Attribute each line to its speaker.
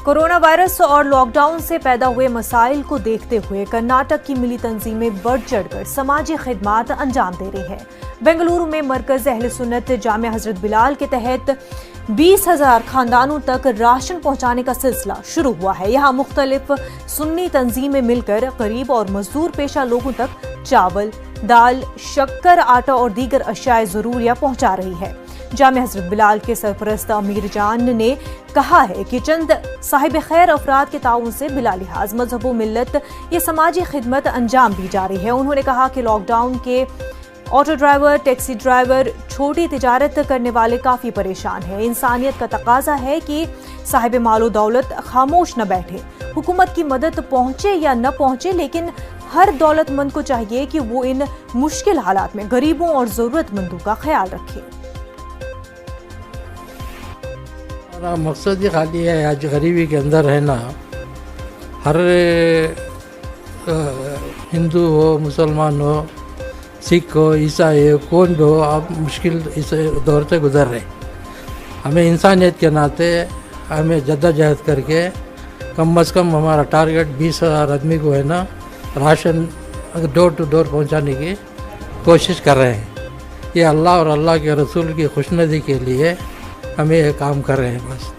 Speaker 1: Corona virus और lockdown से पैदा हुए मसाइल को देखते हुए कर्नाटक की मिली तंजीमें बढ़ चढ़कर समाजी खिदमात अंजाम दे रही है। बेंगलुरु में मरकज अहले सुन्नत जामिया हजरत बिलाल के तहत 20,000 खानदानों तक राशन पहुंचाने का सिलसिला शुरू हुआ है। यहाँ मुख्तलिफ सुन्नी तंजीमें मिलकर गरीब और मजदूर पेशा लोगों तक चावल, दाल, शक्कर, आटा और दीगर अशियाए ज़रूरिया पहुंचा रही है। जामिया हजरत बिलाल के सरपरस्त अमीर जान ने कहा है कि चंद साहिब खैर अफराद के ताउन से बिला लिहाज मजहब व मिल्लत ये समाजी खिदमत अंजाम दी जा रही है। उन्होंने कहा कि लॉकडाउन के ऑटो ड्राइवर, टैक्सी ड्राइवर, छोटी तिजारत करने वाले काफ़ी परेशान हैं। इंसानियत का तकाजा है कि साहिब मालो दौलत खामोश न बैठे। हुकूमत की मदद पहुंचे या न पहुंचे, लेकिन हर दौलतमंद को चाहिए कि वो इन मुश्किल हालात में गरीबों और ज़रूरतमंदों का ख्याल रखे।
Speaker 2: हमारा मकसद ही खाली है आज गरीबी के अंदर रहना। हर हिंदू हो, मुसलमान हो, सिख हो, ईसाई हो, कौन भी हो, आप मुश्किल इस दौर से गुजर रहे। हमें इंसानियत के नाते हमें जद्दोजहद करके कम से कम हमारा टारगेट 20,000 आदमी को है ना राशन डोर टू डोर पहुंचाने की कोशिश कर रहे हैं। ये अल्लाह और अल्लाह के रसूल की खुशनुदी के लिए हमें ये काम कर रहे हैं बस।